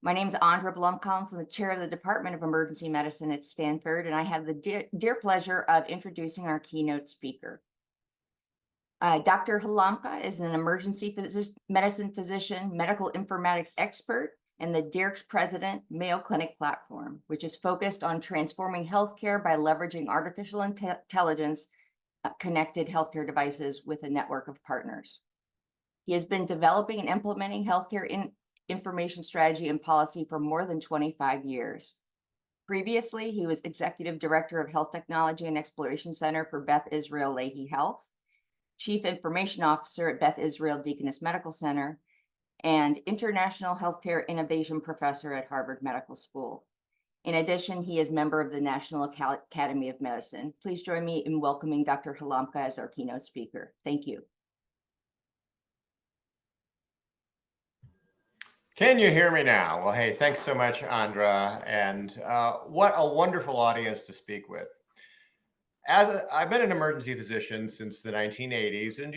My name is Andra Blomkalns. I'm the chair of the Department of Emergency Medicine at Stanford, and I have the dear pleasure of introducing our keynote speaker. Dr. Halamka is an emergency medicine physician, medical informatics expert, and the DIRC's president, Mayo Clinic Platform, which is focused on transforming healthcare by leveraging artificial intelligence, connected healthcare devices with a network of partners. He has been developing and implementing healthcare information strategy and policy for more than 25 years. Previously, he was executive director of Health Technology and Exploration Center for Beth Israel Lahey Health, chief information officer at Beth Israel Deaconess Medical Center, and international healthcare innovation professor at Harvard Medical School. In addition, he is member of the National Academy of Medicine. Please join me in welcoming Dr. Halamka as our keynote speaker. Thank you. Can you hear me now? Well, hey, thanks so much, Andra, and what a wonderful audience to speak with. I've been an emergency physician since the 1980s, and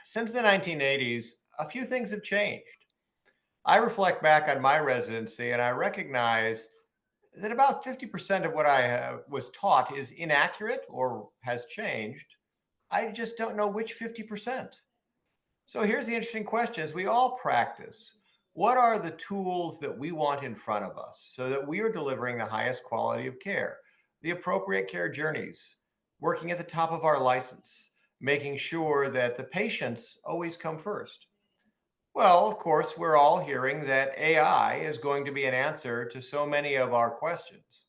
since the 1980s, a few things have changed. I reflect back on my residency, and I recognize that about 50% of what I was taught is inaccurate or has changed. I just don't know which 50%. So here's the interesting question. As we all practice, what are the tools that we want in front of us so that we are delivering the highest quality of care, the appropriate care journeys, working at the top of our license, making sure that the patients always come first? Well, of course, we're all hearing that AI is going to be an answer to so many of our questions.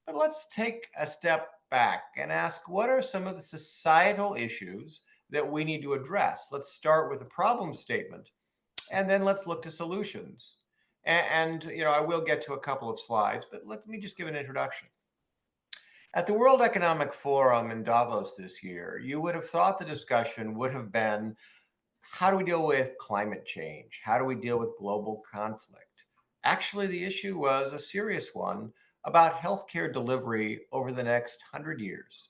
But let's take a step back and ask, what are some of the societal issues that we need to address? Let's start with a problem statement, and then let's look to solutions. I will get to a couple of slides, but let me just give an introduction. At the World Economic Forum in Davos this year, you would have thought the discussion would have been, how do we deal with climate change? How do we deal with global conflict? Actually, the issue was a serious one about healthcare delivery over the next 100 years.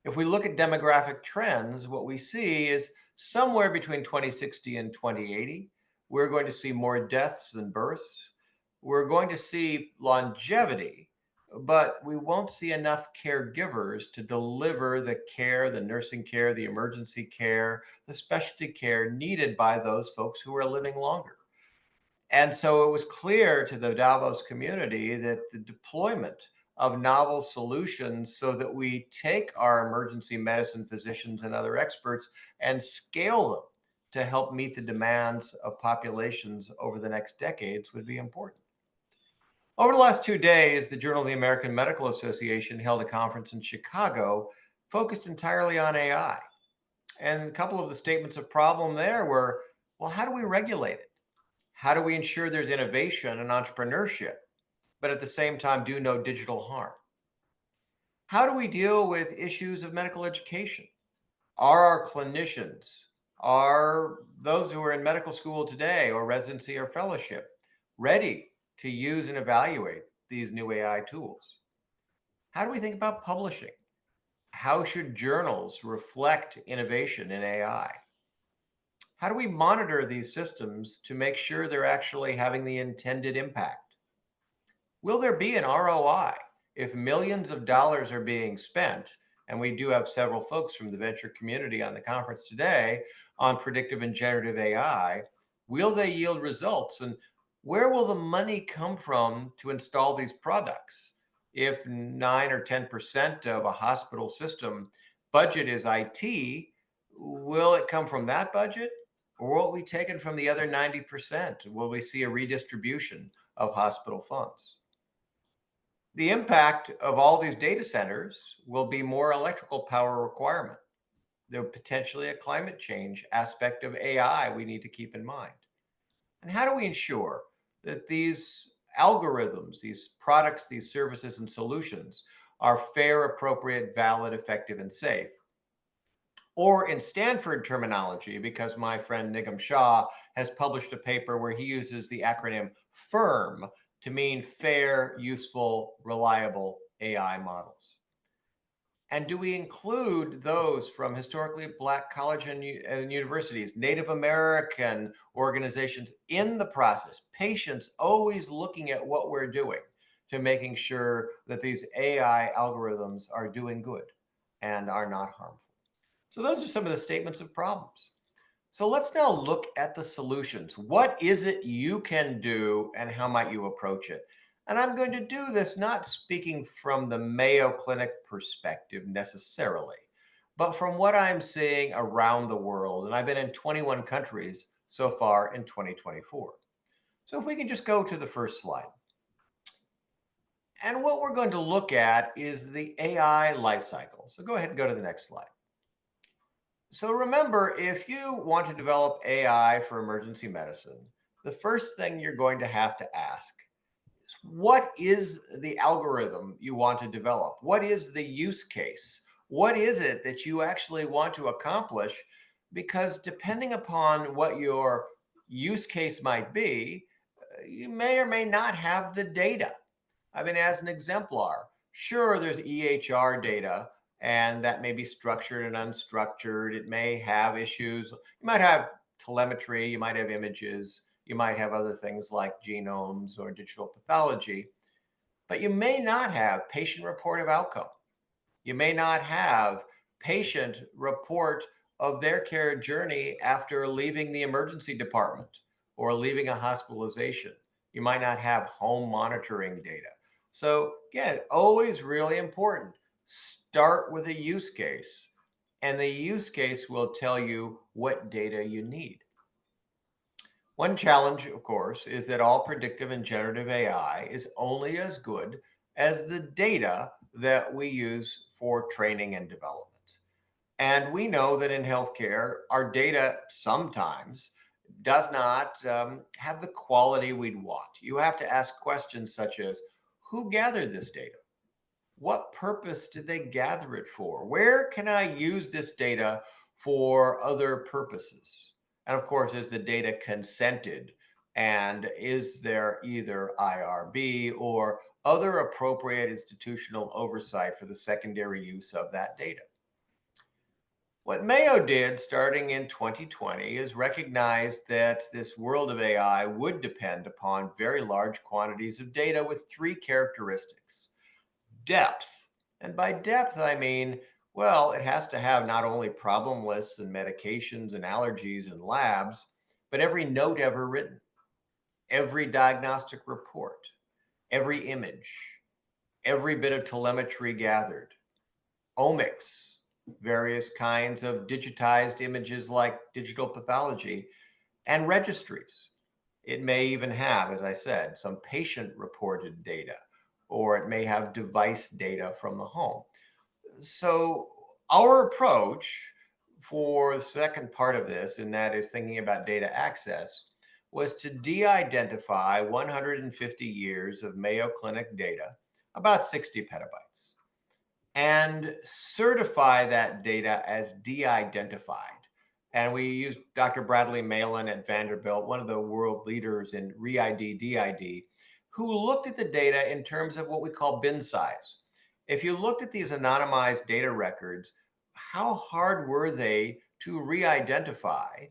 If we look at demographic trends, what we see is somewhere between 2060 and 2080, we're going to see more deaths than births. We're going to see longevity, but we won't see enough caregivers to deliver the care, the nursing care, the emergency care, the specialty care needed by those folks who are living longer. And so it was clear to the Davos community that the deployment of novel solutions so that we take our emergency medicine physicians and other experts and scale them to help meet the demands of populations over the next decades would be important. Over the last 2 days, the Journal of the American Medical Association held a conference in Chicago focused entirely on AI. And a couple of the statements of problem there were, well, how do we regulate it? How do we ensure there's innovation and entrepreneurship, but at the same time do no digital harm? How do we deal with issues of medical education? Are our clinicians, are those who are in medical school today or residency or fellowship ready to use and evaluate these new AI tools? How do we think about publishing? How should journals reflect innovation in AI? How do we monitor these systems to make sure they're actually having the intended impact? Will there be an ROI if millions of dollars are being spent? And we do have several folks from the venture community on the conference today on predictive and generative AI. Will they yield results? And where will the money come from to install these products? If 9 or 10% of a hospital system budget is IT, will it come from that budget? Or will it be taken from the other 90%? Will we see a redistribution of hospital funds? The impact of all these data centers will be more electrical power requirement. There potentially a climate change aspect of AI we need to keep in mind. And how do we ensure that these algorithms, these products, these services and solutions are fair, appropriate, valid, effective, and safe? Or in Stanford terminology, because my friend Nigam Shah has published a paper where he uses the acronym FIRM to mean fair, useful, reliable AI models. And do we include those from historically Black college and universities, Native American organizations in the process? Patients always looking at what we're doing to making sure that these AI algorithms are doing good and are not harmful. So those are some of the statements of problems. So let's now look at the solutions. What is it you can do and how might you approach it? And I'm going to do this not speaking from the Mayo Clinic perspective necessarily, but from what I'm seeing around the world. And I've been in 21 countries so far in 2024. So if we can just go to the first slide. And what we're going to look at is the AI life cycle. So go ahead and go to the next slide. So remember, if you want to develop AI for emergency medicine, the first thing you're going to have to ask is what is the algorithm you want to develop? What is the use case? What is it that you actually want to accomplish? Because depending upon what your use case might be, you may or may not have the data. I mean, as an exemplar, sure, there's EHR data, and that may be structured and unstructured. It may have issues. You might have telemetry, you might have images, you might have other things like genomes or digital pathology, but you may not have patient report of outcome. You may not have patient report of their care journey after leaving the emergency department or leaving a hospitalization. You might not have home monitoring data. So, again, always really important. Start with a use case, and the use case will tell you what data you need. One challenge, of course, is that all predictive and generative AI is only as good as the data that we use for training and development. And we know that in healthcare, our data sometimes does not have the quality we'd want. You have to ask questions such as who gathered this data? What purpose did they gather it for? Where can I use this data for other purposes? And of course, is the data consented? And is there either IRB or other appropriate institutional oversight for the secondary use of that data? What Mayo did starting in 2020 is recognize that this world of AI would depend upon very large quantities of data with three characteristics: depth. And by depth, I mean, well, it has to have not only problem lists and medications and allergies and labs, but every note ever written, every diagnostic report, every image, every bit of telemetry gathered, omics, various kinds of digitized images like digital pathology, and registries. It may even have, as I said, some patient reported data, or it may have device data from the home. So, our approach for the second part of this, and that is thinking about data access, was to de identify 150 years of Mayo Clinic data, about 60 petabytes, and certify that data as de identified. And we used Dr. Bradley Malin at Vanderbilt, one of the world leaders in ReID, DID, who looked at the data in terms of what we call bin size. If you looked at these anonymized data records, how hard were they to re identify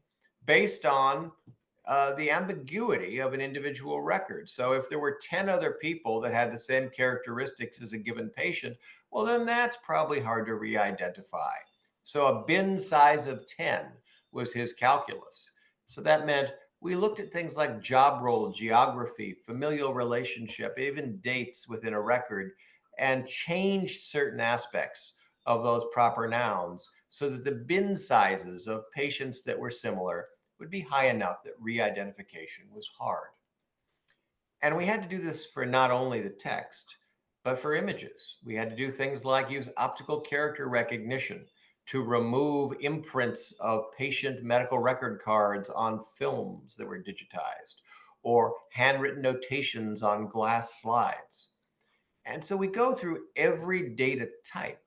based on the ambiguity of an individual record? So, if there were 10 other people that had the same characteristics as a given patient, well, then that's probably hard to re identify. So, a bin size of 10 was his calculus. So that meant we looked at things like job role, geography, familial relationship, even dates within a record, and changed certain aspects of those proper nouns so that the bin sizes of patients that were similar would be high enough that re-identification was hard. And we had to do this for not only the text, but for images. We had to do things like use optical character recognition to remove imprints of patient medical record cards on films that were digitized, or handwritten notations on glass slides. And so we go through every data type,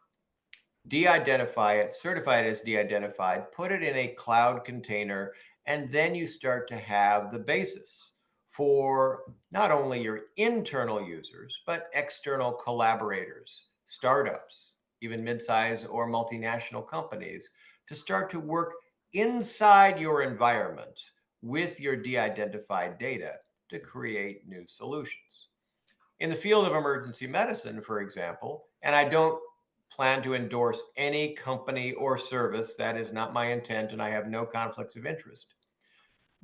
de-identify it, certify it as de-identified, put it in a cloud container, and then you start to have the basis for not only your internal users, but external collaborators, startups, even mid-size or multinational companies, to start to work inside your environment with your de-identified data to create new solutions. In the field of emergency medicine, for example, and I don't plan to endorse any company or service, that is not my intent, and I have no conflicts of interest.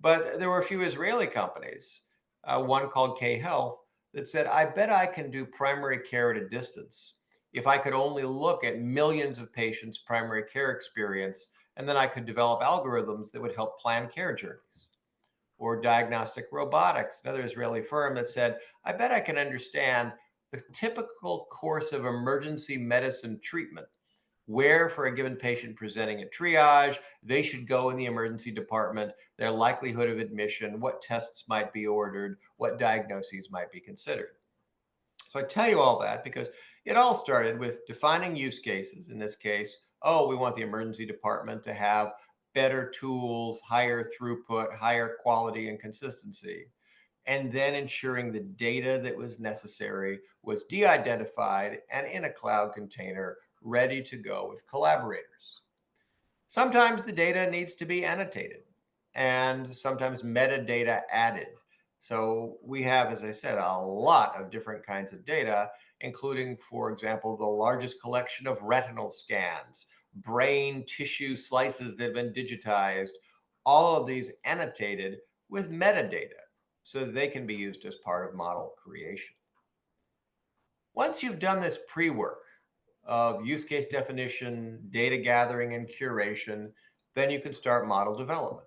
But there were a few Israeli companies, one called K Health, that said, I bet I can do primary care at a distance if I could only look at millions of patients' primary care experience, and then I could develop algorithms that would help plan care journeys. Or diagnostic robotics, another Israeli firm that said, I bet I can understand the typical course of emergency medicine treatment, where for a given patient presenting at triage, they should go in the emergency department, their likelihood of admission, what tests might be ordered, what diagnoses might be considered. So I tell you all that because it all started with defining use cases. In this case, oh, we want the emergency department to have better tools, higher throughput, higher quality and consistency. And then ensuring the data that was necessary was de-identified and in a cloud container ready to go with collaborators. Sometimes the data needs to be annotated and sometimes metadata added. So we have, as I said, a lot of different kinds of data, including, for example, the largest collection of retinal scans, brain tissue slices that have been digitized, all of these annotated with metadata so that they can be used as part of model creation. Once you've done this pre-work of use case definition, data gathering, and curation, then you can start model development.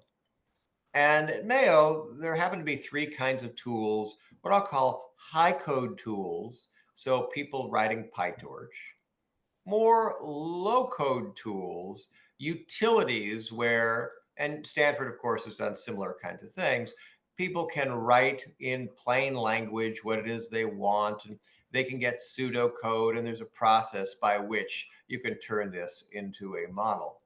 And at Mayo, there happen to be three kinds of tools, what I'll call high code tools, so people writing PyTorch, more low code tools, utilities where, and Stanford, of course, has done similar kinds of things. People can write in plain language what it is they want, and they can get pseudocode, and there's a process by which you can turn this into a model.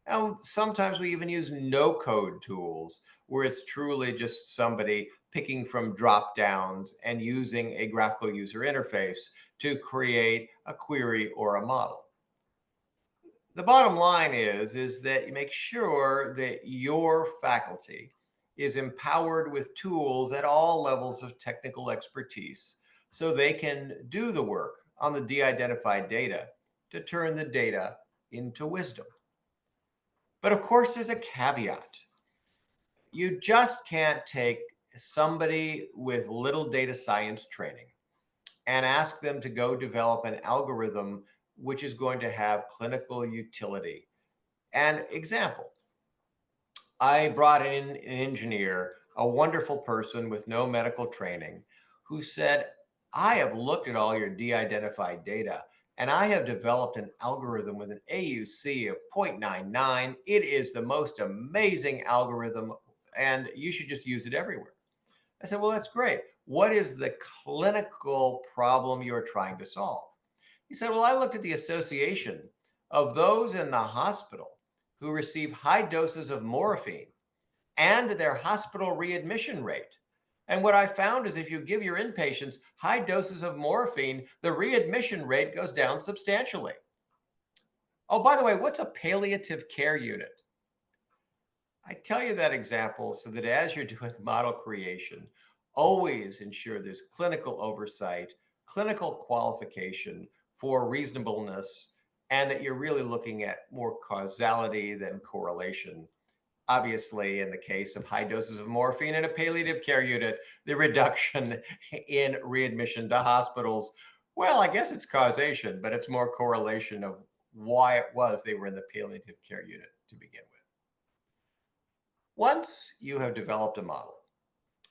And sometimes we even use no code tools where it's truly just somebody picking from drop downs and using a graphical user interface to create a query or a model. The bottom line is that you make sure that your faculty is empowered with tools at all levels of technical expertise so they can do the work on the de-identified data to turn the data into wisdom. But of course, there's a caveat. You just can't take somebody with little data science training and ask them to go develop an algorithm which is going to have clinical utility. An example, I brought in an engineer, a wonderful person with no medical training, who said, I have looked at all your de-identified data and I have developed an algorithm with an AUC of 0.99. It is the most amazing algorithm and you should just use it everywhere. I said, well, that's great. What is the clinical problem you're trying to solve? He said, well, I looked at the association of those in the hospital who receive high doses of morphine and their hospital readmission rate. And what I found is if you give your inpatients high doses of morphine, the readmission rate goes down substantially. Oh, by the way, what's a palliative care unit? I tell you that example so that as you're doing model creation, always ensure there's clinical oversight, clinical qualification for reasonableness, and that you're really looking at more causality than correlation. Obviously, in the case of high doses of morphine in a palliative care unit, the reduction in readmission to hospitals, well, I guess it's causation, but it's more correlation of why it was they were in the palliative care unit to begin with. Once you have developed a model,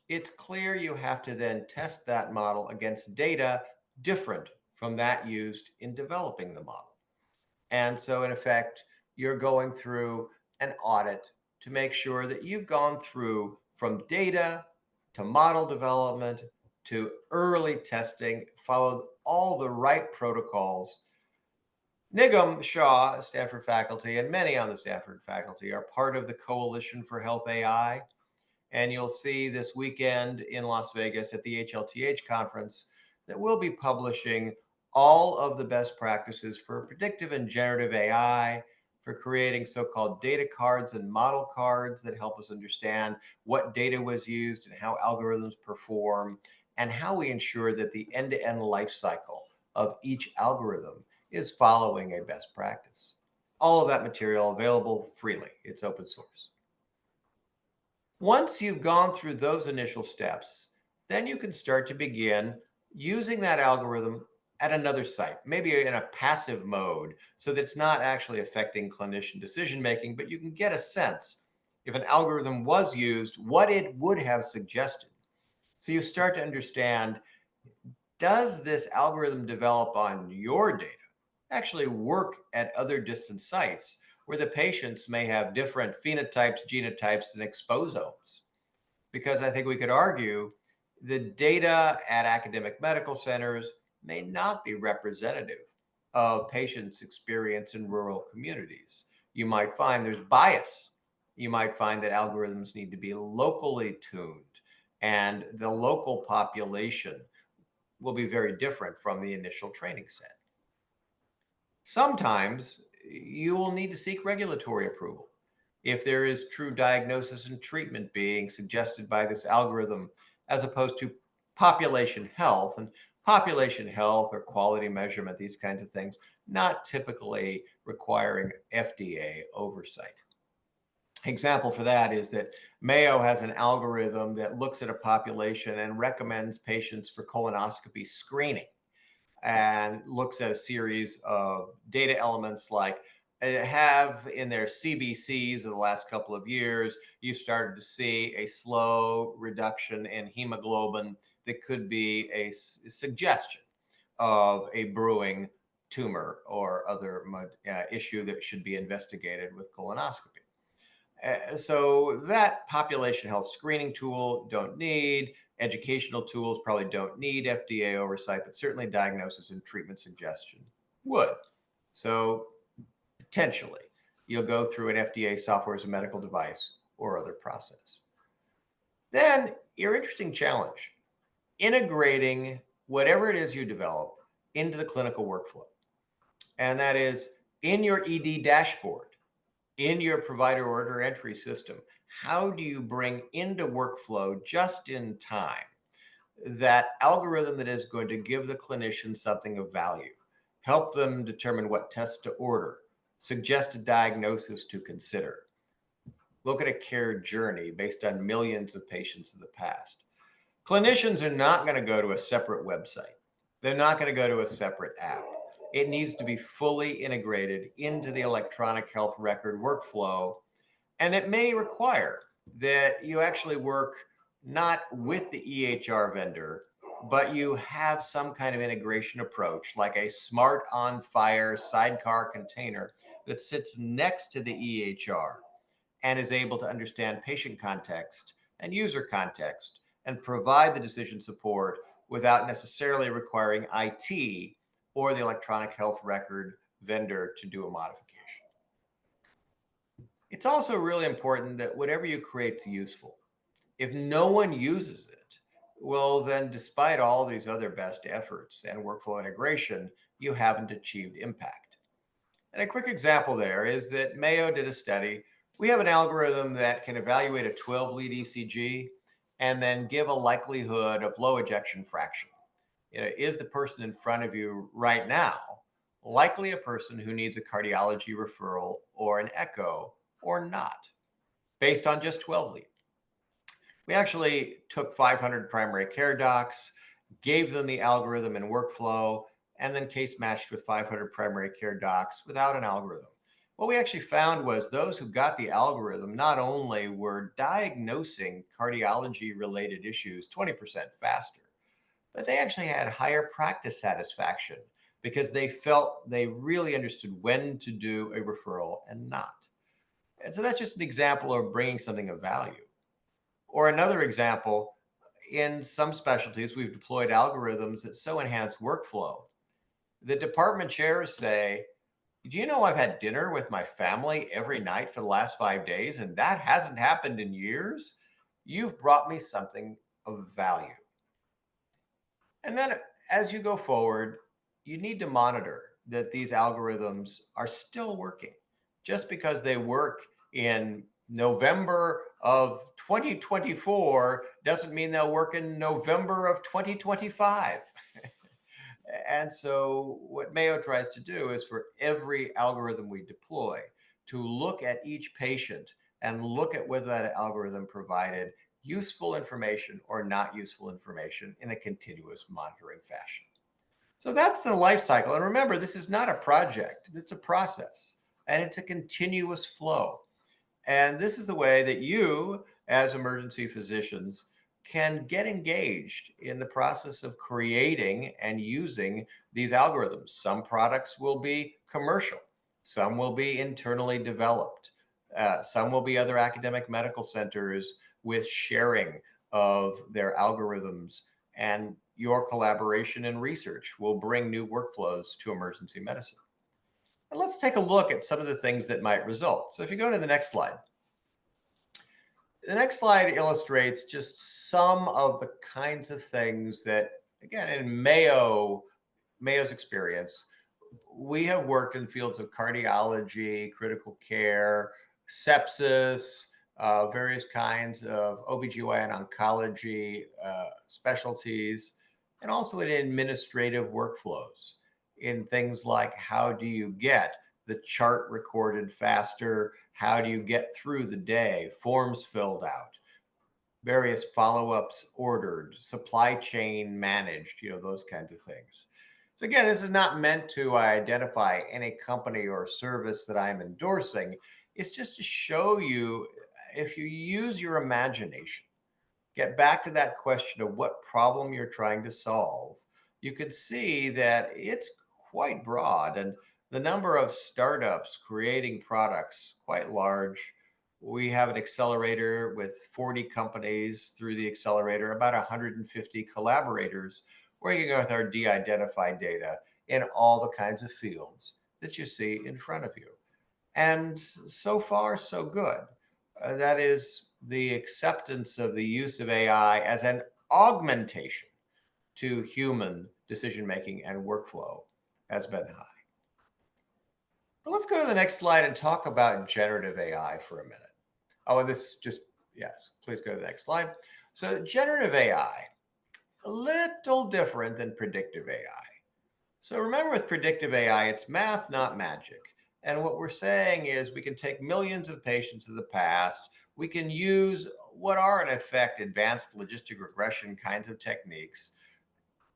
it's clear you have to then test that model against data different from that used in developing the model. And so, in effect, you're going through an audit to make sure that you've gone through from data to model development to early testing, followed all the right protocols. Nigam Shah, Stanford faculty, and many on the Stanford faculty are part of the Coalition for Health AI. And you'll see this weekend in Las Vegas at the HLTH conference that we'll be publishing all of the best practices for predictive and generative AI, for creating so-called data cards and model cards that help us understand what data was used and how algorithms perform, and how we ensure that the end-to-end life cycle of each algorithm is following a best practice. All of that material available freely. It's open source. Once you've gone through those initial steps, then you can start to begin using that algorithm at another site, maybe in a passive mode, so that it's not actually affecting clinician decision making, but you can get a sense if an algorithm was used, what it would have suggested. So you start to understand, does this algorithm develop on your data actually work at other distant sites where the patients may have different phenotypes, genotypes, and exposomes? Because I think we could argue the data at academic medical centers may not be representative of patients' experience in rural communities. You might find there's bias. You might find that algorithms need to be locally tuned, and the local population will be very different from the initial training set. Sometimes you will need to seek regulatory approval if there is true diagnosis and treatment being suggested by this algorithm, as opposed to population health. And population health or quality measurement, these kinds of things, not typically requiring FDA oversight. Example for that is that Mayo has an algorithm that looks at a population and recommends patients for colonoscopy screening, and looks at a series of data elements like have in their CBCs of the last couple of years, you started to see a slow reduction in hemoglobin that could be a suggestion of a brewing tumor or other issue that should be investigated with colonoscopy. So that population health screening tool don't need, educational tools probably don't need FDA oversight, but certainly diagnosis and treatment suggestion would. So potentially you'll go through an FDA software as a medical device or other process. Then your interesting challenge, integrating whatever it is you develop into the clinical workflow. And that is in your ED dashboard, in your provider order entry system, how do you bring into workflow just in time that algorithm that is going to give the clinician something of value, help them determine what tests to order, suggest a diagnosis to consider, look at a care journey based on millions of patients in the past? Clinicians are not going to go to a separate website. They're not going to go to a separate app. It needs to be fully integrated into the electronic health record workflow. And it may require that you actually work not with the EHR vendor, but you have some kind of integration approach, like a smart on fire sidecar container that sits next to the EHR and is able to understand patient context and user context and provide the decision support without necessarily requiring IT or the electronic health record vendor to do a modification. It's also really important that whatever you create is useful. If no one uses it, well, then despite all these other best efforts and workflow integration, you haven't achieved impact. And a quick example there is that Mayo did a study. We have an algorithm that can evaluate a 12 lead ECG and then give a likelihood of low ejection fraction. Is the person in front of you right now likely a person who needs a cardiology referral or an echo or not, based on just 12 lead? We actually took 500 primary care docs, gave them the algorithm and workflow, and then case matched with 500 primary care docs without an algorithm. What we actually found was those who got the algorithm not only were diagnosing cardiology related issues 20% faster, but they actually had higher practice satisfaction because they felt they really understood when to do a referral and not. And so that's just an example of bringing something of value. Or another example, in some specialties, we've deployed algorithms that so enhance workflow. The department chairs say, do you know I've had dinner with my family every night for the last 5 days, and that hasn't happened in years? You've brought me something of value. And then as you go forward, you need to monitor that these algorithms are still working. Just because they work in November of 2024 doesn't mean they'll work in November of 2025. And so what Mayo tries to do is for every algorithm we deploy to look at each patient and look at whether that algorithm provided useful information or not useful information in a continuous monitoring fashion. So that's the life cycle. And remember, this is not a project, it's a process and it's a continuous flow. And this is the way that you, as emergency physicians, can get engaged in the process of creating and using these algorithms. Some products will be commercial, some will be internally developed, some will be other academic medical centers with sharing of their algorithms, and your collaboration and research will bring new workflows to emergency medicine. And let's take a look at some of the things that might result. So if you go to the next slide. The next slide illustrates just some of the kinds of things that, again, in Mayo's experience, we have worked in fields of cardiology, critical care, sepsis, various kinds of OBGYN oncology specialties, and also in administrative workflows in things like how do you get the chart recorded faster? How do you get through the day? Forms filled out, various follow-ups ordered, supply chain managed, those kinds of things. So again, this is not meant to identify any company or service that I'm endorsing. It's just to show you, if you use your imagination, get back to that question of what problem you're trying to solve, you could see that it's quite broad, and the number of startups creating products quite large. We have an accelerator with 40 companies through the accelerator, about 150 collaborators, working with our de-identified data in all the kinds of fields that you see in front of you. And so far, so good. That is, the acceptance of the use of AI as an augmentation to human decision making and workflow has been high. But let's go to the next slide and talk about generative AI for a minute. Oh, and yes, please go to the next slide. So generative AI, a little different than predictive AI. So remember, with predictive AI, it's math, not magic. And what we're saying is we can take millions of patients of the past, we can use what are in effect advanced logistic regression kinds of techniques,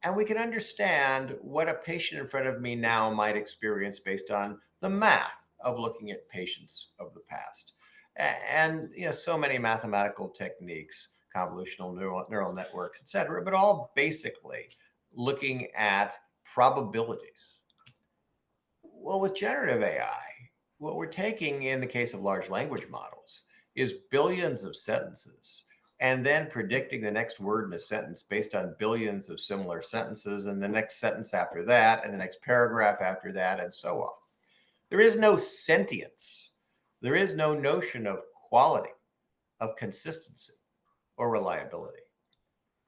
and we can understand what a patient in front of me now might experience based on the math of looking at patients of the past. And so many mathematical techniques, convolutional neural networks, et cetera, but all basically looking at probabilities. Well, with generative AI, what we're taking in the case of large language models is billions of sentences and then predicting the next word in a sentence based on billions of similar sentences and the next sentence after that and the next paragraph after that and so on. There is no sentience. There is no notion of quality, of consistency, or reliability.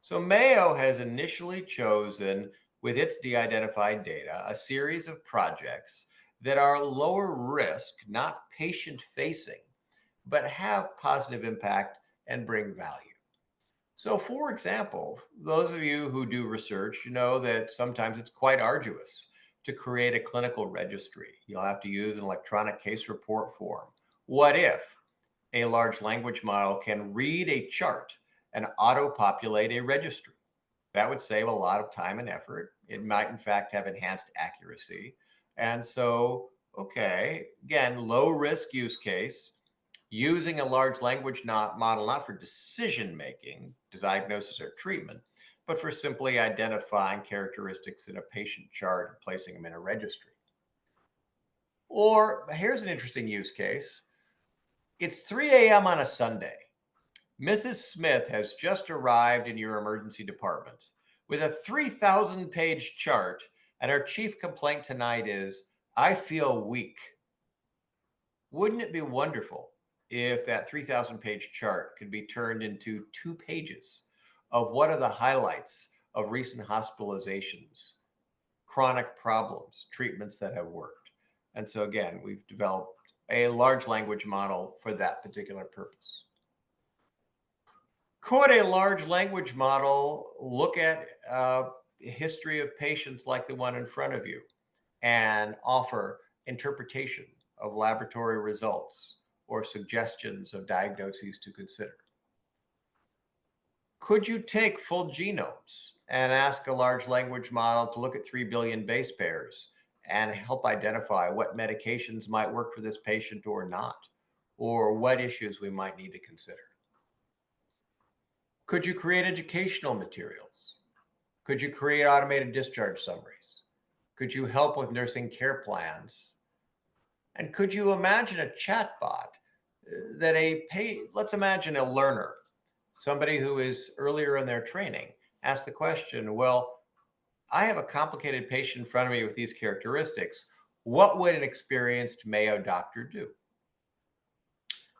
So Mayo has initially chosen, with its de-identified data, a series of projects that are lower risk, not patient-facing, but have positive impact and bring value. So for example, those of you who do research, know that sometimes it's quite arduous to create a clinical registry. You'll have to use an electronic case report form. What if a large language model can read a chart and auto-populate a registry? That would save a lot of time and effort. It might, in fact, have enhanced accuracy. And so, okay, again, low risk use case, using a large language model not for decision making, diagnosis, or treatment, but for simply identifying characteristics in a patient chart and placing them in a registry. Or here's an interesting use case. It's 3 a.m. on a Sunday. Mrs. Smith has just arrived in your emergency department with a 3,000-page chart, and her chief complaint tonight is, I feel weak. Wouldn't it be wonderful if that 3,000-page chart could be turned into 2 pages of what are the highlights of recent hospitalizations, chronic problems, treatments that have worked. And so again, we've developed a large language model for that particular purpose. Could a large language model look at a history of patients like the one in front of you and offer interpretation of laboratory results or suggestions of diagnoses to consider? Could you take full genomes and ask a large language model to look at 3 billion base pairs and help identify what medications might work for this patient or not, or what issues we might need to consider? Could you create educational materials? Could you create automated discharge summaries? Could you help with nursing care plans? And could you imagine a chatbot that let's imagine a learner, somebody who is earlier in their training, ask the question, well, I have a complicated patient in front of me with these characteristics. What would an experienced Mayo doctor do?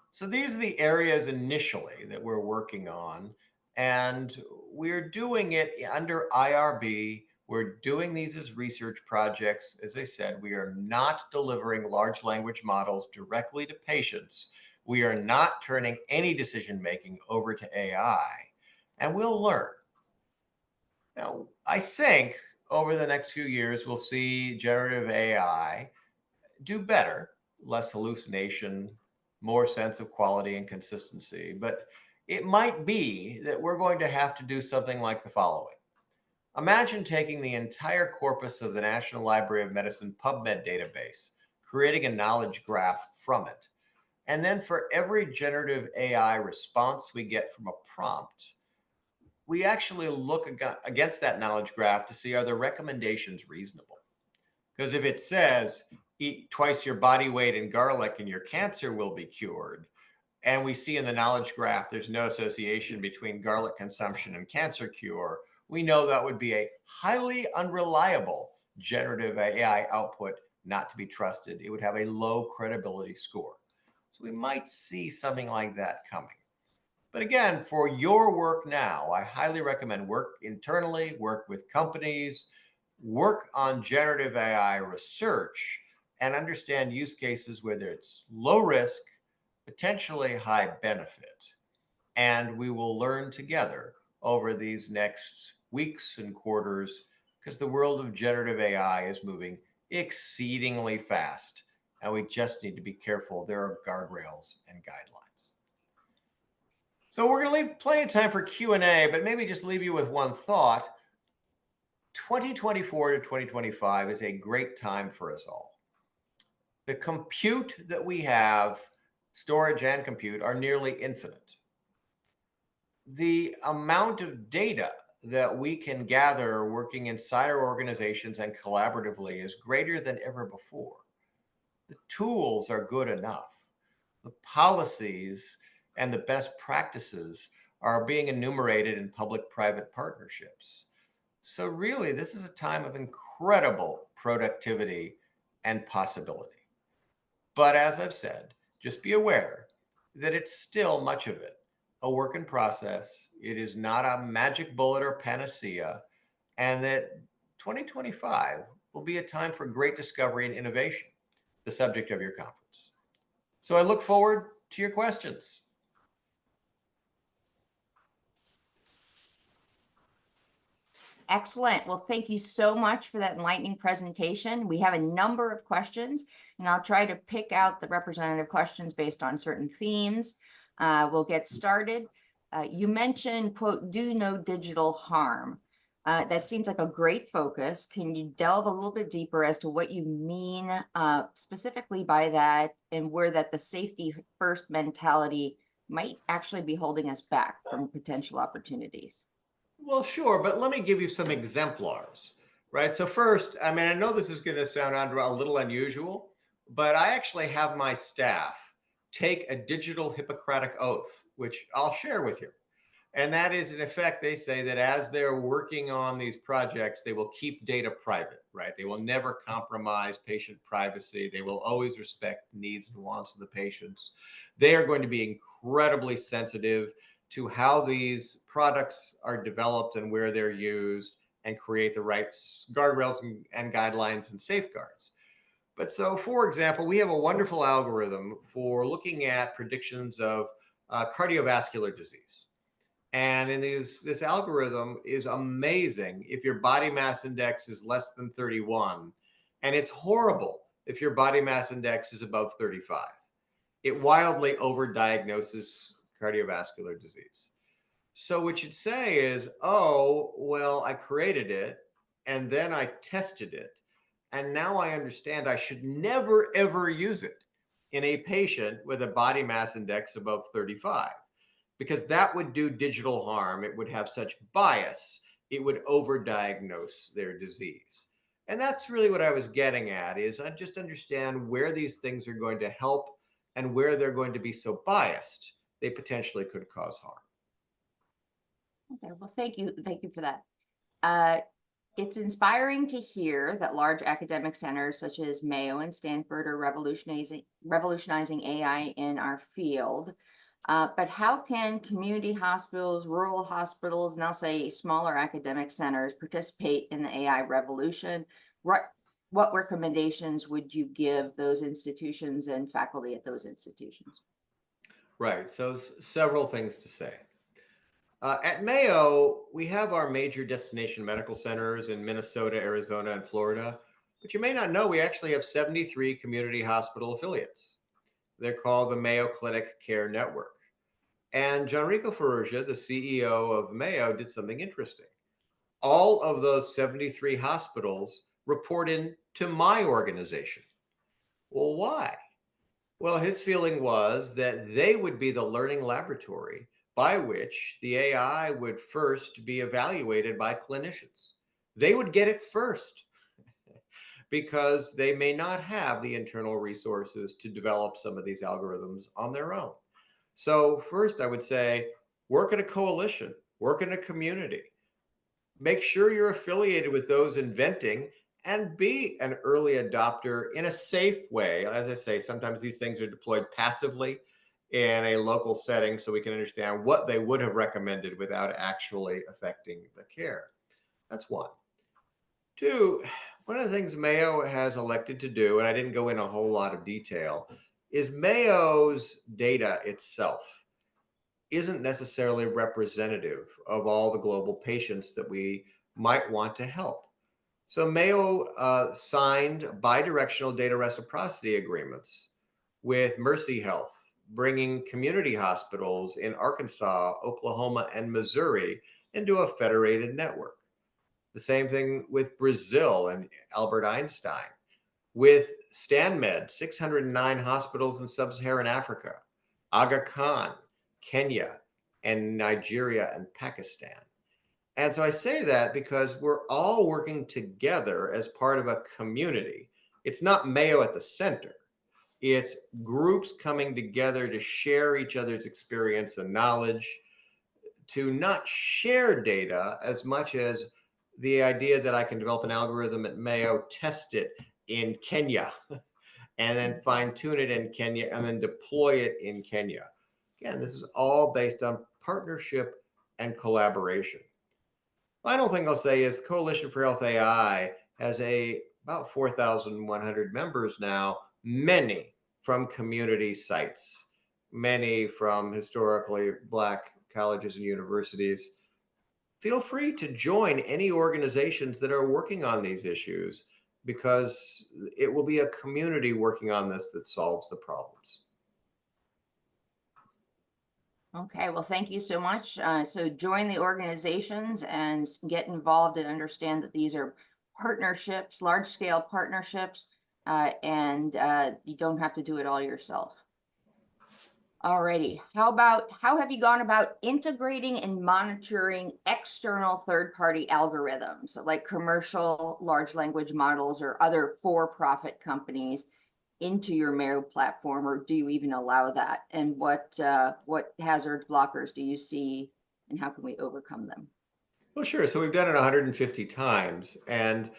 So these are the areas initially that we're working on, and we're doing it under IRB. We're doing these as research projects. As I said, we are not delivering large language models directly to patients. We are not turning any decision making over to AI, and we'll learn. Now, I think over the next few years, we'll see generative AI do better, less hallucination, more sense of quality and consistency. But it might be that we're going to have to do something like the following. Imagine taking the entire corpus of the National Library of Medicine PubMed database, creating a knowledge graph from it. And then for every generative AI response we get from a prompt, we actually look against that knowledge graph to see, are the recommendations reasonable? Because if it says eat twice your body weight in garlic and your cancer will be cured, and we see in the knowledge graph there's no association between garlic consumption and cancer cure, we know that would be a highly unreliable generative AI output, not to be trusted. It would have a low credibility score. So we might see something like that coming. But again, for your work now, I highly recommend work internally, work with companies, work on generative AI research, and understand use cases where it's low risk, potentially high benefit. And we will learn together over these next weeks and quarters, because the world of generative AI is moving exceedingly fast. And we just need to be careful. There are guardrails and guidelines. So we're going to leave plenty of time for Q&A, but maybe just leave you with one thought. 2024 to 2025 is a great time for us all. The compute that we have, storage and compute, are nearly infinite. The amount of data that we can gather working inside our organizations and collaboratively is greater than ever before. The tools are good enough. The policies and the best practices are being enumerated in public-private partnerships. So really, this is a time of incredible productivity and possibility. But as I've said, just be aware that it's still much of it a work in process. It is not a magic bullet or panacea, and that 2025 will be a time for great discovery and innovation, the subject of your conference. So I look forward to your questions. Excellent. Well, thank you so much for that enlightening presentation. We have a number of questions, and I'll try to pick out the representative questions based on certain themes. We'll get started. You mentioned, quote, do no digital harm. That seems like a great focus. Can you delve a little bit deeper as to what you mean specifically by that, and where that the safety first mentality might actually be holding us back from potential opportunities? Well, sure, but let me give you some exemplars, right? So first, I mean, I know this is going to sound, Andra, a little unusual, but I actually have my staff take a digital Hippocratic oath, which I'll share with you. And that is, in effect, they say that as they're working on these projects, they will keep data private, right? They will never compromise patient privacy. They will always respect needs and wants of the patients. They are going to be incredibly sensitive to how these products are developed and where they're used, and create the right guardrails and guidelines and safeguards. But so, for example, we have a wonderful algorithm for looking at predictions of cardiovascular disease. And this algorithm is amazing if your body mass index is less than 31, and it's horrible if your body mass index is above 35. It wildly overdiagnoses cardiovascular disease. So what you'd say is, oh, well, I created it and then I tested it. And now I understand I should never, ever use it in a patient with a body mass index above 35, because that would do digital harm. It would have such bias. It would overdiagnose their disease. And that's really what I was getting at, is I just understand where these things are going to help and where they're going to be so biased they potentially could cause harm. Okay, well, thank you. Thank you for that. It's inspiring to hear that large academic centers such as Mayo and Stanford are revolutionizing AI in our field. But how can community hospitals, rural hospitals, and I'll say smaller academic centers participate in the AI revolution? What recommendations would you give those institutions and faculty at those institutions? Right. So several things to say. At Mayo, we have our major destination medical centers in Minnesota, Arizona, and Florida. But you may not know we actually have 73 community hospital affiliates. They're called the Mayo Clinic Care Network. And Gianrico Ferrugia, the CEO of Mayo, did something interesting. All of those 73 hospitals report in to my organization. Well, why? Well, his feeling was that they would be the learning laboratory by which the AI would first be evaluated by clinicians. They would get it first because they may not have the internal resources to develop some of these algorithms on their own. So, first, I would say work in a coalition, work in a community. Make sure you're affiliated with those inventing and be an early adopter in a safe way. As I say, sometimes these things are deployed passively in a local setting so we can understand what they would have recommended without actually affecting the care. That's one. Two, one of the things Mayo has elected to do, and I didn't go in a whole lot of detail, is Mayo's data itself isn't necessarily representative of all the global patients that we might want to help. So Mayo signed bidirectional data reciprocity agreements with Mercy Health, bringing community hospitals in Arkansas, Oklahoma, and Missouri into a federated network. The same thing with Brazil and Albert Einstein, with StanMed, 609 hospitals in sub-Saharan Africa, Aga Khan, Kenya, and Nigeria and Pakistan. And so I say that because we're all working together as part of a community. It's not Mayo at the center. It's groups coming together to share each other's experience and knowledge, to not share data as much as the idea that I can develop an algorithm at Mayo, test it in Kenya, and then fine tune it in Kenya, and then deploy it in Kenya. Again, this is all based on partnership and collaboration. Final thing I'll say is Coalition for Health AI has about 4,100 members now, many from community sites, many from historically Black colleges and universities. Feel free to join any organizations that are working on these issues, because it will be a community working on this that solves the problems. Okay, well, thank you so much. So join the organizations and get involved and understand that these are partnerships, large-scale partnerships, and you don't have to do it all yourself. Alrighty, how have you gone about integrating and monitoring external third-party algorithms like commercial large language models or other for-profit companies into your Mayo platform, or do you even allow that? And what hazards, blockers do you see, and how can we overcome them? Well, sure. So we've done it 150 times. And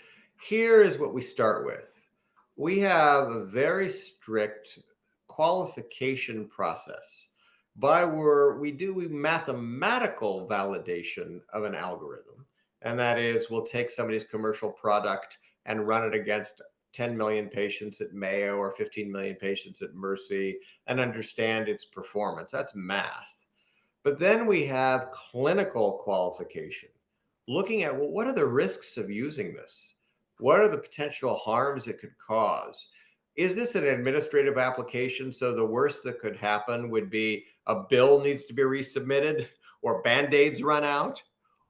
here is what we start with. We have a very strict qualification process by where we do mathematical validation of an algorithm. And that is, we'll take somebody's commercial product and run it against 10 million patients at Mayo or 15 million patients at Mercy and understand its performance. That's math. But then we have clinical qualification, looking at, well, what are the risks of using this? What are the potential harms it could cause? Is this an administrative application? So the worst that could happen would be a bill needs to be resubmitted or band-aids run out?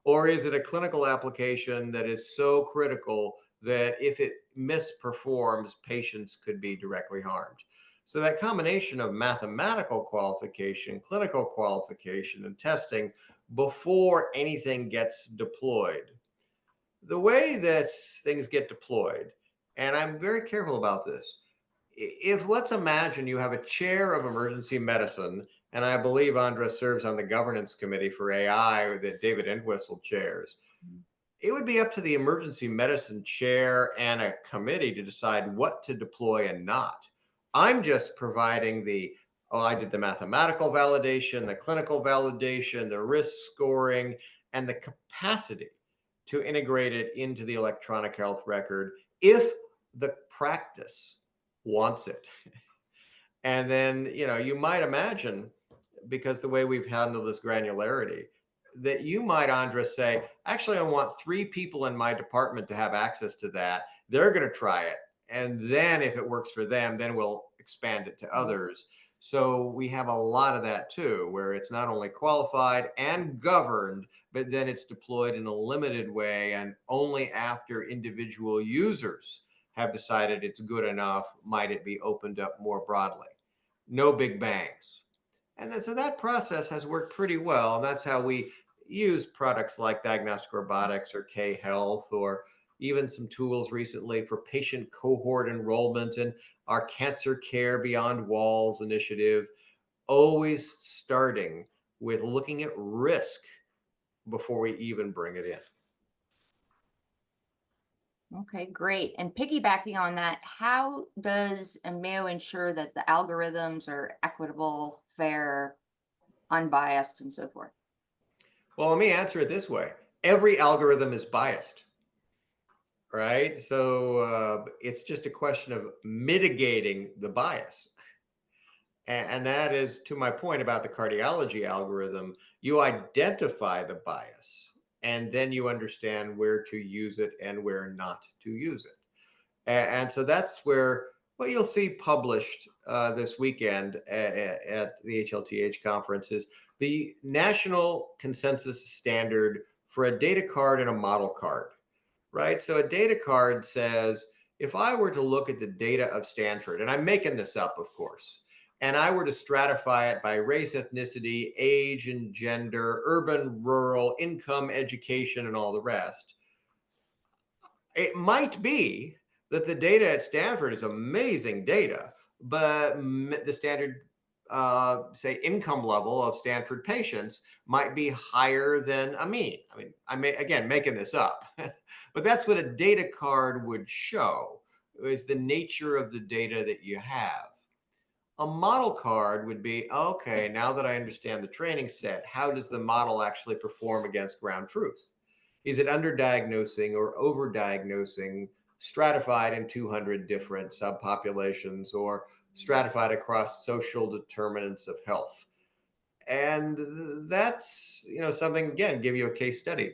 Or is it a clinical application that is so critical that if it misperforms, patients could be directly harmed? So that combination of mathematical qualification, clinical qualification, and testing before anything gets deployed. The way that things get deployed, and I'm very careful about this, if let's imagine you have a chair of emergency medicine, and I believe Andra serves on the governance committee for AI that David Entwistle chairs, it would be up to the emergency medicine chair and a committee to decide what to deploy and not. I'm just providing I did the mathematical validation, the clinical validation, the risk scoring, and the capacity to integrate it into the electronic health record if the practice wants it. And then, you might imagine, because the way we've handled this granularity, that you might, Andra, say, actually, I want 3 people in my department to have access to that. They're going to try it. And then if it works for them, then we'll expand it to others. So we have a lot of that too, where it's not only qualified and governed, but then it's deployed in a limited way. And only after individual users have decided it's good enough, might it be opened up more broadly. No big bangs. And then, so that process has worked pretty well. And that's how we use products like diagnostic robotics or K Health, or even some tools recently for patient cohort enrollment and our Cancer Care Beyond Walls initiative, always starting with looking at risk before we even bring it in. Okay, great. And piggybacking on that, how does Mayo ensure that the algorithms are equitable, fair, unbiased, and so forth? Well, let me answer it this way. Every algorithm is biased, right? So it's just a question of mitigating the bias. And that is, to my point about the cardiology algorithm, you identify the bias and then you understand where to use it and where not to use it. And so that's where what you'll see published this weekend at the HLTH conference is the national consensus standard for a data card and a model card, right? So a data card says, if I were to look at the data of Stanford, and I'm making this up, of course, and I were to stratify it by race, ethnicity, age, and gender, urban, rural, income, education, and all the rest, it might be that the data at Stanford is amazing data, but the standard, say, income level of Stanford patients might be higher than a mean. I mean, again, making this up, but that's what a data card would show, is the nature of the data that you have. A model card would be, okay, now that I understand the training set, how does the model actually perform against ground truth? Is it underdiagnosing or overdiagnosing, stratified in 200 different subpopulations, or stratified across social determinants of health? And that's, something, again, give you a case study.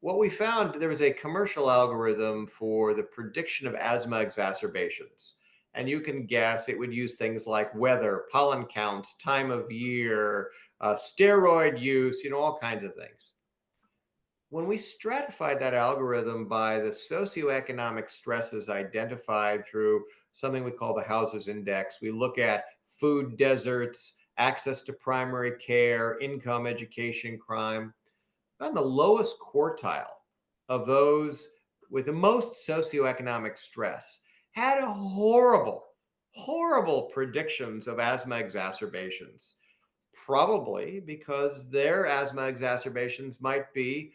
What we found, there was a commercial algorithm for the prediction of asthma exacerbations. And you can guess it would use things like weather, pollen counts, time of year, steroid use, all kinds of things. When we stratified that algorithm by the socioeconomic stresses identified through something we call the Houses Index, we look at food deserts, access to primary care, income, education, crime. On the lowest quartile of those with the most socioeconomic stress had horrible, horrible predictions of asthma exacerbations, probably because their asthma exacerbations might be,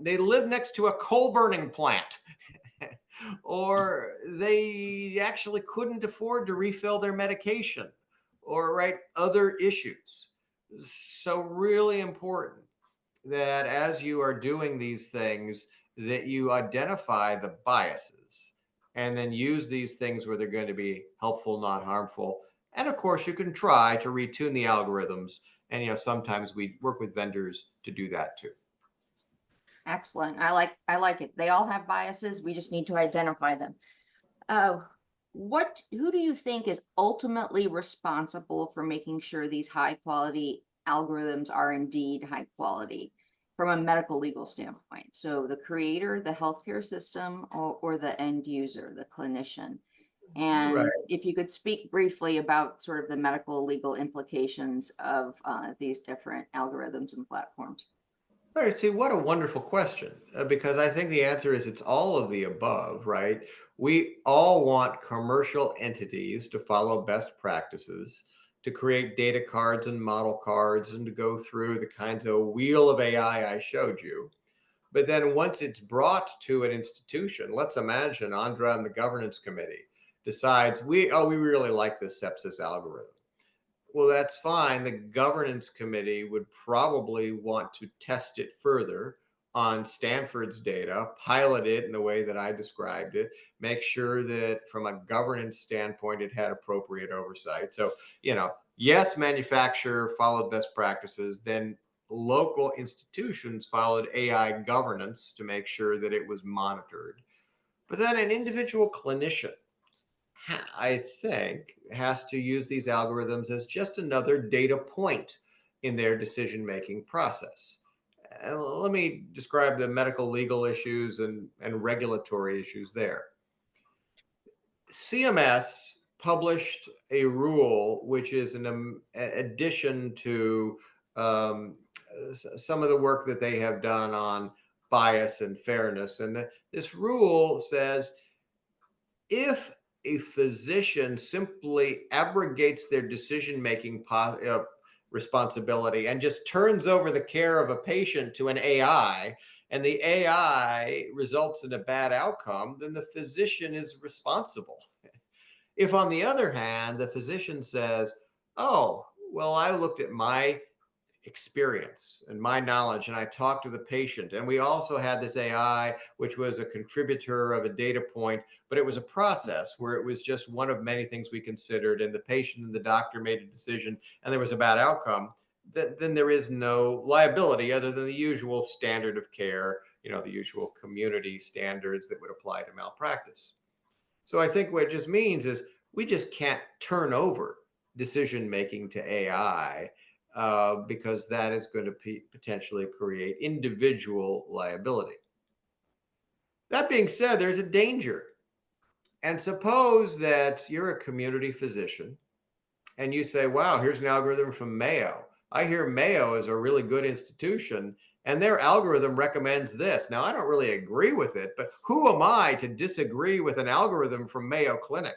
they live next to a coal burning plant, or they actually couldn't afford to refill their medication, or other issues. So really important that as you are doing these things, that you identify the biases and then use these things where they're going to be helpful, not harmful. And of course, you can try to retune the algorithms. And sometimes we work with vendors to do that too. Excellent. I like it. They all have biases. We just need to identify them. Uh, who do you think is ultimately responsible for making sure these high quality algorithms are indeed high quality from a medical legal standpoint? So the creator, the healthcare system, or the end user, the clinician? Right. And if you could speak briefly about sort of the medical legal implications of these different algorithms and platforms. Right. See, what a wonderful question. Because I think the answer is it's all of the above, right? We all want commercial entities to follow best practices, to create data cards and model cards, and to go through the kinds of wheel of AI I showed you. But then once it's brought to an institution, let's imagine Andra and the governance committee decides we really like this sepsis algorithm. Well, that's fine. The governance committee would probably want to test it further on Stanford's data, pilot it in the way that I described it, make sure that from a governance standpoint, it had appropriate oversight. So, yes, manufacturer followed best practices, then local institutions followed AI governance to make sure that it was monitored. But then an individual clinician I think, has to use these algorithms as just another data point in their decision making process. Let me describe the medical legal issues and regulatory issues there. CMS published a rule which is an addition to some of the work that they have done on bias and fairness. And this rule says if a physician simply abrogates their decision making responsibility and just turns over the care of a patient to an AI, and the AI results in a bad outcome, then the physician is responsible. If, on the other hand, the physician says, oh, well, I looked at my experience and my knowledge and I talked to the patient, and we also had this AI which was a contributor of a data point, but it was a process where it was just one of many things we considered, and the patient and the doctor made a decision and there was a bad outcome. Then there is no liability other than the usual standard of care, the usual community standards that would apply to malpractice. So I think what it just means is we just can't turn over decision making to AI, because that is going to potentially create individual liability. That being said, there's a danger. And suppose that you're a community physician and you say, wow, here's an algorithm from Mayo. I hear Mayo is a really good institution and their algorithm recommends this. Now, I don't really agree with it, but who am I to disagree with an algorithm from Mayo Clinic?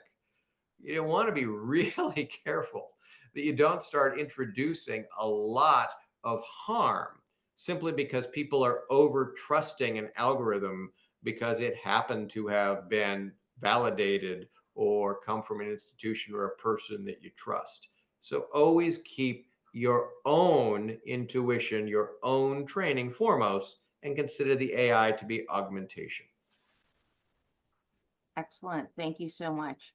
You want to be really careful that you don't start introducing a lot of harm simply because people are over trusting an algorithm because it happened to have been validated or come from an institution or a person that you trust. So always keep your own intuition, your own training foremost, and consider the AI to be augmentation. Excellent. Thank you so much.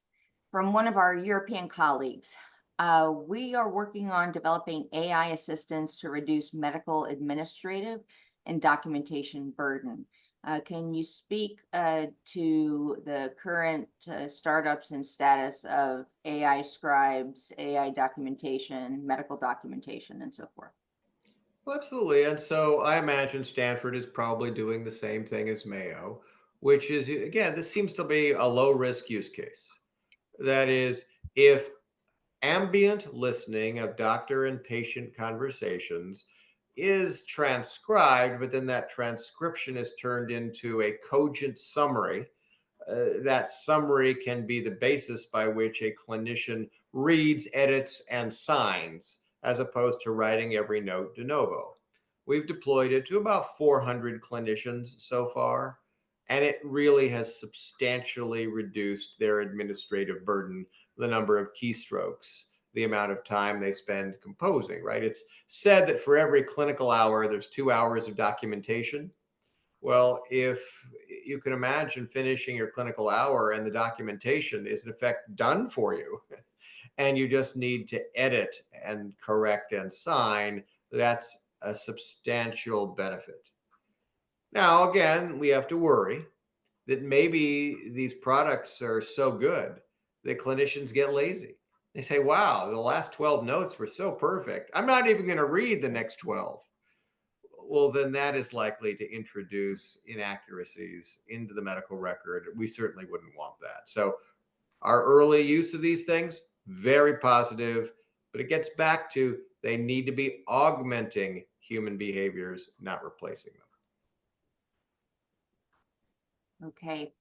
From one of our European colleagues, we are working on developing AI assistance to reduce medical administrative and documentation burden. Can you speak to the current startups and status of AI scribes, AI documentation, medical documentation, and so forth? Well, absolutely. And so I imagine Stanford is probably doing the same thing as Mayo, which is, again, this seems to be a low risk use case. That is, if ambient listening of doctor and patient conversations is transcribed, but then that transcription is turned into a cogent summary. That summary can be the basis by which a clinician reads, edits, and signs, as opposed to writing every note de novo. We've deployed it to about 400 clinicians so far, and it really has substantially reduced their administrative burden, the number of keystrokes the amount of time they spend composing, right? It's said that for every clinical hour, there's 2 hours of documentation. Well, if you can imagine finishing your clinical hour and the documentation is in effect done for you, and you just need to edit and correct and sign, that's a substantial benefit. Now, again, we have to worry that maybe these products are so good that clinicians get lazy. They say, wow, the last 12 notes were so perfect. I'm not even going to read the next 12. Well, then that is likely to introduce inaccuracies into the medical record. We certainly wouldn't want that. So, our early use of these things, very positive, but it gets back to they need to be augmenting human behaviors, not replacing them. Okay.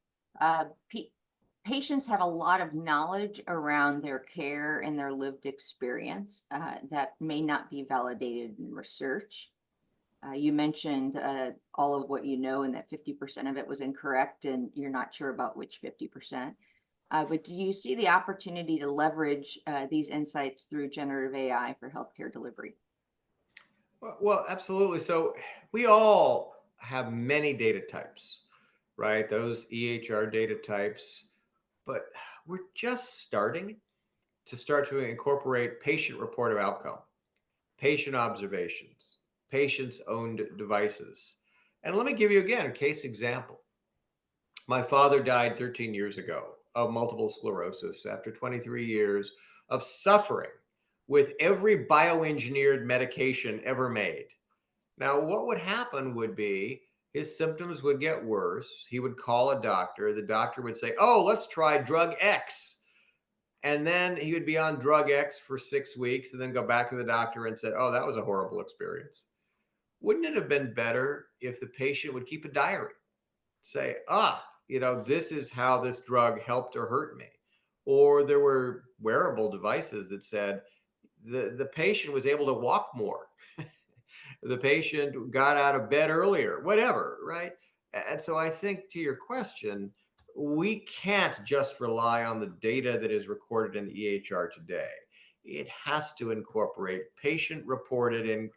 Patients have a lot of knowledge around their care and their lived experience that may not be validated in research. You mentioned all of what you know, and that 50% of it was incorrect, and you're not sure about which 50%. But do you see the opportunity to leverage these insights through generative AI for healthcare delivery? Well, absolutely. So we all have many data types, right? Those EHR data types, but we're just starting to incorporate patient reported outcome, patient observations, patients owned devices. And let me give you again a case example. My father died 13 years ago of multiple sclerosis after 23 years of suffering with every bioengineered medication ever made. Now, what would happen would be his symptoms would get worse. He would call a doctor. The doctor would say, oh, let's try drug X. And then he would be on drug X for 6 weeks and then go back to the doctor and said, oh, that was a horrible experience. Wouldn't it have been better if the patient would keep a diary? Say, this is how this drug helped or hurt me. Or there were wearable devices that said the patient was able to walk more. The patient got out of bed earlier, whatever, right? And so I think to your question, we can't just rely on the data that is recorded in the EHR today. It has to incorporate patient reported and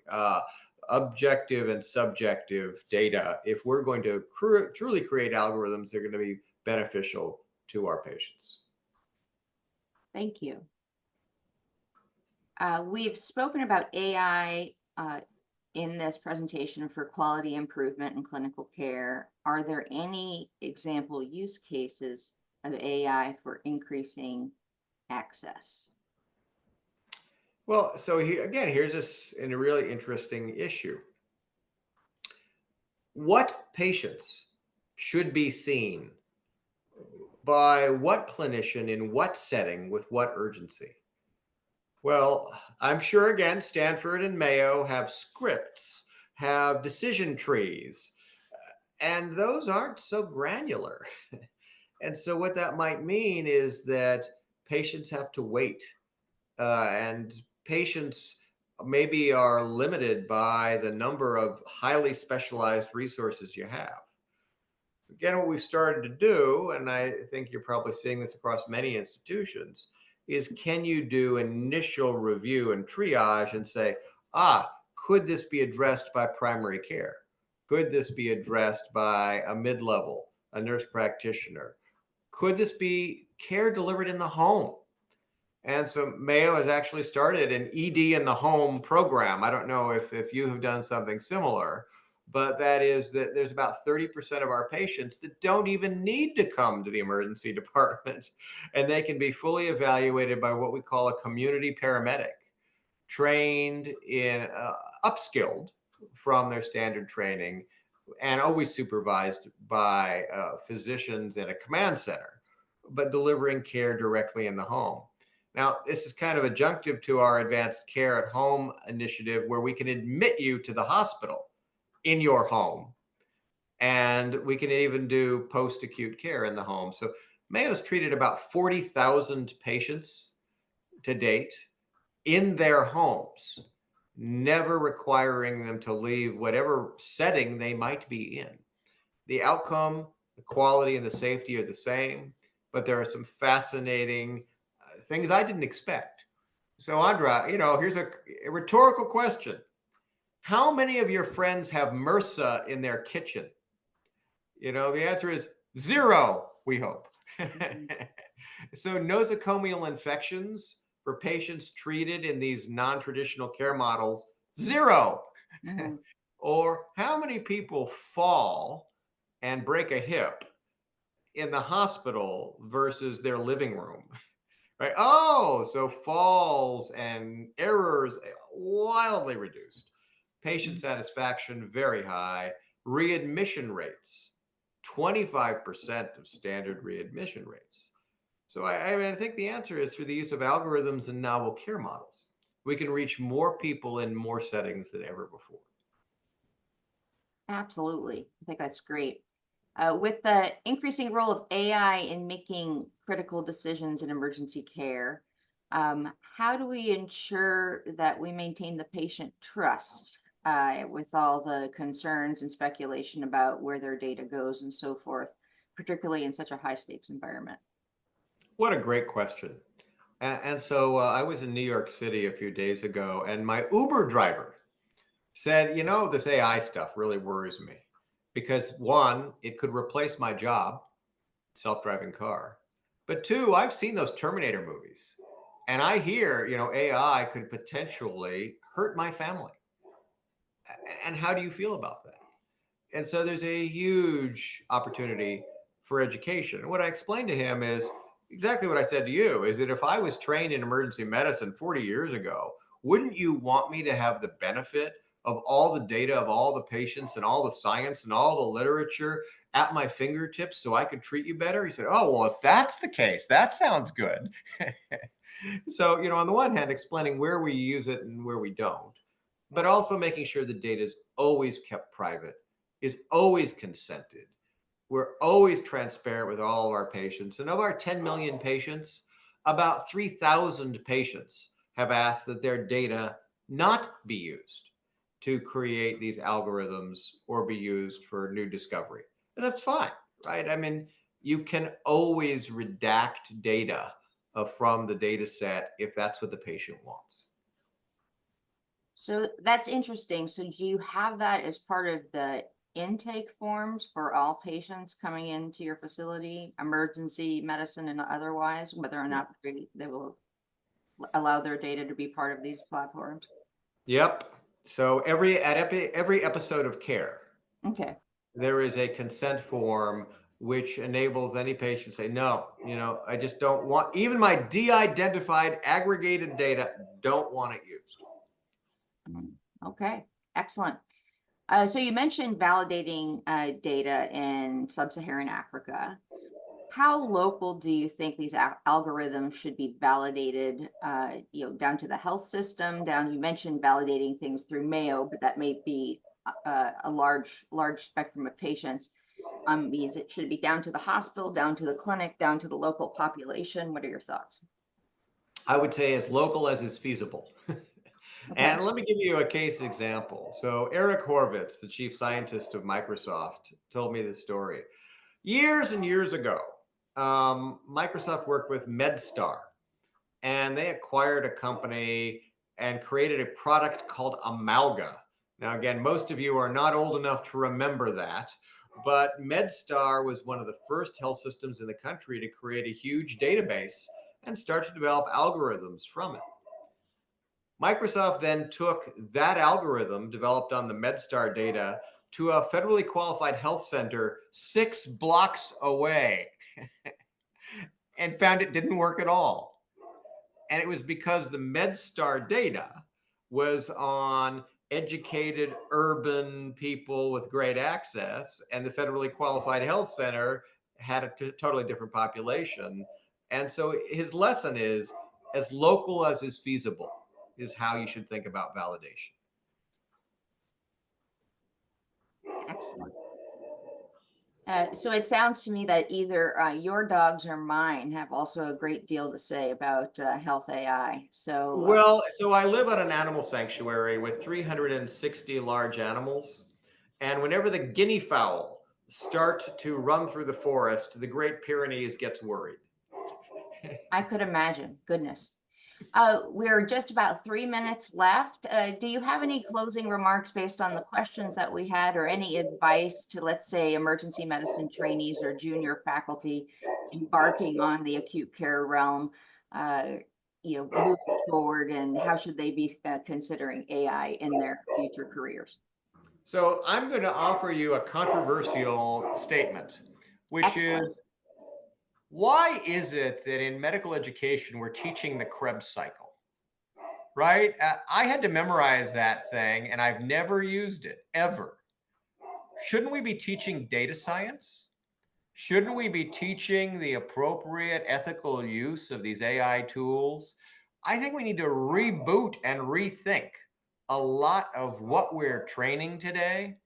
objective and subjective data if we're going to truly create algorithms that are going to be beneficial to our patients. Thank you. We've spoken about AI in this presentation for quality improvement in clinical care. Are there any example use cases of AI for increasing access? Well, so here's a really interesting issue. What patients should be seen by what clinician in what setting with what urgency? Well, I'm sure again, Stanford and Mayo have scripts, have decision trees, and those aren't so granular. And so, what that might mean is that patients have to wait, and patients maybe are limited by the number of highly specialized resources you have. Again, what we've started to do, and I think you're probably seeing this across many institutions, is can you do initial review and triage and say, could this be addressed by primary care? Could this be addressed by a mid-level, a nurse practitioner? Could this be care delivered in the home? And so Mayo has actually started an ED in the home program. I don't know if you have done something similar, but that is that there's about 30% of our patients that don't even need to come to the emergency department, and they can be fully evaluated by what we call a community paramedic, trained in, upskilled from their standard training, and always supervised by physicians in a command center, but delivering care directly in the home. Now, this is kind of adjunctive to our advanced care at home initiative, where we can admit you to the hospital in your home, and we can even do post-acute care in the home. So Mayo's treated about 40,000 patients to date in their homes, never requiring them to leave whatever setting they might be in. The outcome, the quality, and the safety are the same, but there are some fascinating things I didn't expect. So Andra, here's a rhetorical question. How many of your friends have MRSA in their kitchen? The answer is zero, we hope. Mhm. So nosocomial infections for patients treated in these non-traditional care models, zero. Mhm. Or how many people fall and break a hip in the hospital versus their living room? Right? Oh, so falls and errors wildly reduced. Patient Mhm. satisfaction very high. Readmission rates 25% of standard readmission rates. So I think the answer is through the use of algorithms and novel care models. We can reach more people in more settings than ever before. Absolutely. I think that's great. With the increasing role of AI in making critical decisions in emergency care, how do we ensure that we maintain the patient trust with all the concerns and speculation about where their data goes and so forth, particularly in such a high stakes environment? What a great question. And so I was in New York City a few days ago, and my Uber driver said, this AI stuff really worries me because one, it could replace my job, self driving car. But two, I've seen those Terminator movies and I hear, AI could potentially hurt my family. And how do you feel about that? And so there's a huge opportunity for education. And what I explained to him is exactly what I said to you is that if I was trained in emergency medicine 40 years ago, wouldn't you want me to have the benefit of all the data of all the patients and all the science and all the literature at my fingertips so I could treat you better? He said, "Oh, well, if that's the case, that sounds good." So, on the one hand, explaining where we use it and where we don't, but also making sure the data is always kept private, is always consented. We're always transparent with all of our patients. And of our 10 million patients, about 3,000 patients have asked that their data not be used to create these algorithms or be used for new discovery. And that's fine, right? I mean, you can always redact data from the data set if that's what the patient wants. So that's interesting. So do you have that as part of the intake forms for all patients coming into your facility, emergency medicine and otherwise, whether or Yeah. not they will allow their data to be part of these platforms? Yep. So every episode of care, Okay. there is a consent form which enables any patient to say, no, I just don't want even my de-identified aggregated data, don't want it used. Mm. Okay. Excellent. So you mentioned validating data in sub-Saharan Africa. How local do you think these algorithms should be validated? Down to the health system. You mentioned validating things through Mayo, but that may be a large spectrum of patients. Should it be down to the hospital, down to the clinic, down to the local population? What are your thoughts? I would say as local as is feasible. Okay. And let me give you a case example. So Eric Horvitz, the chief scientist of Microsoft, told me this story. Years and years ago, Microsoft worked with MedStar, and they acquired a company and created a product called Amalga. Now, again, most of you are not old enough to remember that, but MedStar was one of the first health systems in the country to create a huge database and start to develop algorithms from it. Microsoft then took that algorithm developed on the MedStar data to a federally qualified health center 6 blocks away and found it didn't work at all. And it was because the MedStar data was on educated urban people with great access, and the federally qualified health center had a totally different population. And so his lesson is as local as is feasible is how you should think about validation. Excellent. So it sounds to me that either your dogs or mine have also a great deal to say about health AI. Well, so I live at an animal sanctuary with 360 large animals. And whenever the guinea fowl start to run through the forest, the Great Pyrenees gets worried. I could imagine. Goodness. We're just about 3 minutes left. Do you have any closing remarks based on the questions that we had, or any advice to, let's say, emergency medicine trainees or junior faculty embarking on the acute care realm, uh, moving forward, and how should they be considering AI in their future careers? So I'm going to offer you a controversial statement, which Excellent. is, why is it that in medical education we're teaching the Krebs cycle? Right? I had to memorize that thing and I've never used it ever. Shouldn't we be teaching data science? Shouldn't we be teaching the appropriate ethical use of these AI tools? I think we need to reboot and rethink a lot of what we're training today,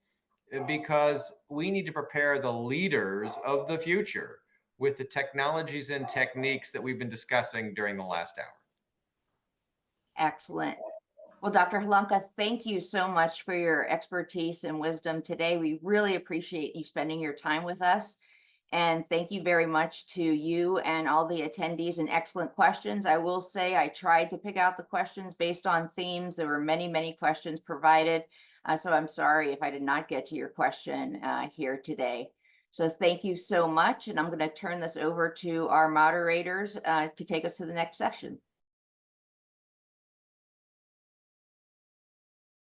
because we need to prepare the leaders of the future with the technologies and techniques that we've been discussing during the last hour. Excellent. Well, Dr. Halamka, thank you so much for your expertise and wisdom today. We really appreciate you spending your time with us. And thank you very much to you and all the attendees, and excellent questions. I will say I tried to pick out the questions based on themes. There were many, many questions provided. So I'm sorry if I did not get to your question here today. So thank you so much. And I'm going to turn this over to our moderators to take us to the next session.